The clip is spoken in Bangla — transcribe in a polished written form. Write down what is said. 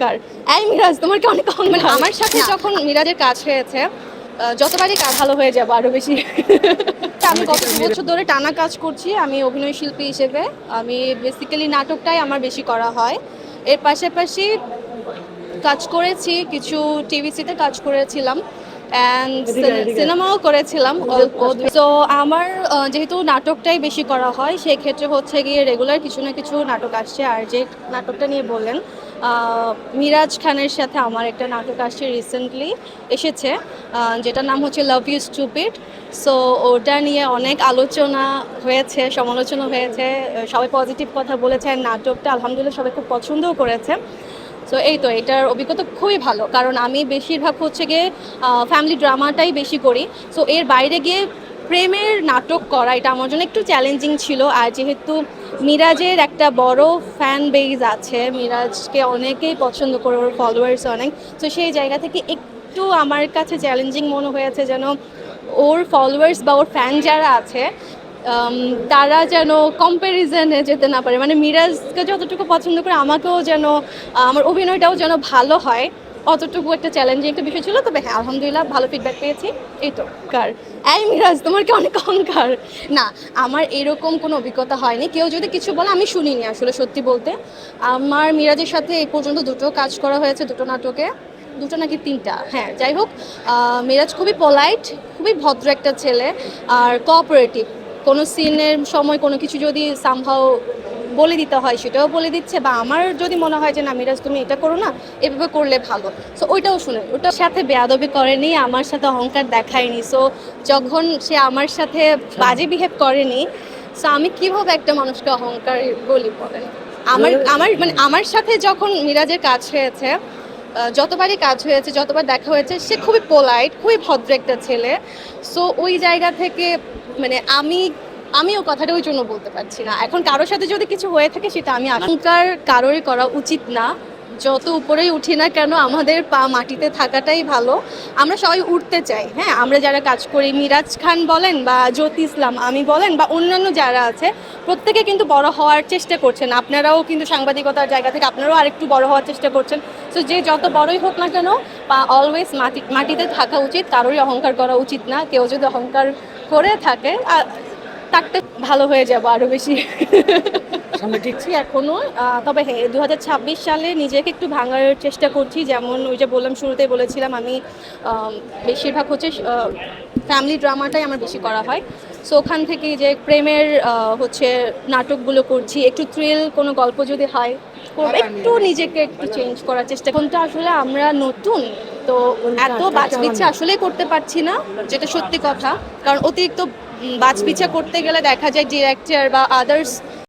কার এই মিরাজ তোমার কি অনেক মানে আমার সাথে যখন মিরাজের কাজ হয়েছে যতবারই কাজ ভালো হয়ে যাবো আরো বেশি। আমি গত 2 বছর ধরে টানা কাজ করছি। আমি অভিনয় শিল্পী হিসেবে। আমি বেসিক্যালি নাটকটাই আমার বেশি করা হয়। এর পাশাপাশি কাজ করেছি কিছু টিভিসিতে কাজ করেছিলাম অ্যান্ড সিনেমাও করেছিলাম অল্প। তো আমার যেহেতু নাটকটাই বেশি করা হয় সেই ক্ষেত্রে হচ্ছে গিয়ে রেগুলার কিছু না কিছু নাটক আসছে। আর যে নাটকটা নিয়ে বললেন মিরাজ খানের সাথে আমার একটা নাটক আসছে রিসেন্টলি এসেছে, যেটার নাম হচ্ছে লাভ ইউ স্টুপিড। সো ওটা নিয়ে অনেক আলোচনা হয়েছে, সমালোচনা হয়েছে, সবাই পজিটিভ কথা বলেছে। আর নাটকটা আলহামদুলিল্লাহ সবাই খুব পছন্দও করেছে। সো এই তো এটার অভিজ্ঞতা খুবই ভালো, কারণ আমি বেশিরভাগ হচ্ছে গিয়ে ফ্যামিলি ড্রামাটাই বেশি করি। সো এর বাইরে গিয়ে প্রেমের নাটক করা এটা আমার জন্য একটু চ্যালেঞ্জিং ছিল। আর যেহেতু মিরাজের একটা বড় ফ্যান বেজ আছে, মিরাজকে অনেকেই পছন্দ করে, ওর ফলোয়ার্স অনেক। তো সেই জায়গা থেকে একটু আমার কাছে চ্যালেঞ্জিং মনে হয়েছে যেন ওর ফলোয়ার্স বা ওর ফ্যান যারা আছে তারা যেন কম্প্যারিজনে যেতে না পারে। মানে মিরাজকে যতটুকু পছন্দ করে আমাকেও যেন আমার অভিনয়টাও যেন ভালো হয়, অতটুকু একটা চ্যালেঞ্জিং একটা বিষয় ছিল। তবে হ্যাঁ আলহামদুলিল্লাহ ভালো ফিডব্যাক পেয়েছি। এই তো কার এই মিরাজ তোমার কি অনেক অহংকার। না, আমার এরকম কোনো অভিজ্ঞতা হয়নি। কেউ যদি কিছু বলে আমি শুনিনি আসলে, সত্যি বলতে। আমার মিরাজের সাথে এই পর্যন্ত 2টো কাজ করা হয়েছে, 2টো নাটকে, 2টো নাকি 3টা, হ্যাঁ যাই হোক। মিরাজ খুবই পোলাইট, খুবই ভদ্র একটা ছেলে আর কোঅপারেটিভ। কোনো সিনের সময় কোনো কিছু যদি সামহাও বলে দিতে হয় সেটাও বলে দিচ্ছে, বা আমার যদি মনে হয় যে না মিরাজ তুমি এটা করো না, এভাবে করলে ভালো, সো ওইটাও শুনে। ওটার সাথে বেয়াদবি করেনি, আমার সাথে অহংকার দেখায়নি। সো যখন সে আমার সাথে বাজে বিহেভ করেনি, সো আমি কিভাবে একটা মানুষকে অহংকার বলি বলেন। আমার আমার মানে আমার সাথে যখন মিরাজের কাজ হয়েছে, যতবারই কাজ হয়েছে, যতবার দেখা হয়েছে, সে খুবই পোলাইট, খুবই ভদ্র একটা ছেলে। সো ওই জায়গা থেকে মানে আমিও কথাটা ওই জন্য বলতে পারছি না। এখন কারোর সাথে যদি কিছু হয়ে থাকে সেটা আমি অহংকার কারোরই করা উচিত না। যত উপরেই উঠি না কেন আমাদের পা মাটিতে থাকাটাই ভালো। আমরা সবাই উঠতে চাই, হ্যাঁ আমরা যারা কাজ করি, মিরাজ খান বলেন বা জ্যোতি ইসলাম আমি বলেন বা অন্যান্য যারা আছে, প্রত্যেকে কিন্তু বড় হওয়ার চেষ্টা করছেন। আপনারাও কিন্তু সাংবাদিকতার জায়গা থেকে আপনারাও আরেকটু বড় হওয়ার চেষ্টা করছেন। সো যে যত বড়ই হোক না কেন, বা অলওয়েজ মাটিতে থাকা উচিত, কারোরই অহংকার করা উচিত না। কেউ যদি অহংকার করে থাকে থাকতে ভালো হয়ে যাবো আরো বেশি। দেখছি এখনো, তবে হ্যাঁ 2026 সালে নিজেকে একটু ভাঙার চেষ্টা করছি। যেমন ওই যে বললাম, শুরুতেই বলেছিলাম আমি বেশিরভাগ হচ্ছে ফ্যামিলি ড্রামাটাই আমার বেশি করা হয়। সো ওখান থেকে যে প্রেমের হচ্ছে নাটকগুলো করছি, একটু থ্রিল কোনো গল্প যদি হয় করবো, একটু নিজেকে একটু চেঞ্জ করার চেষ্টা। এখন তো আসলে আমরা নতুন, তো এত বাছবিচ্ছা আসলে করতে পারছি না, যেটা সত্যি কথা। কারণ অতিরিক্ত বাছবিচ্ছা করতে গেলে দেখা যায় ডিরেক্টর বা আদার্স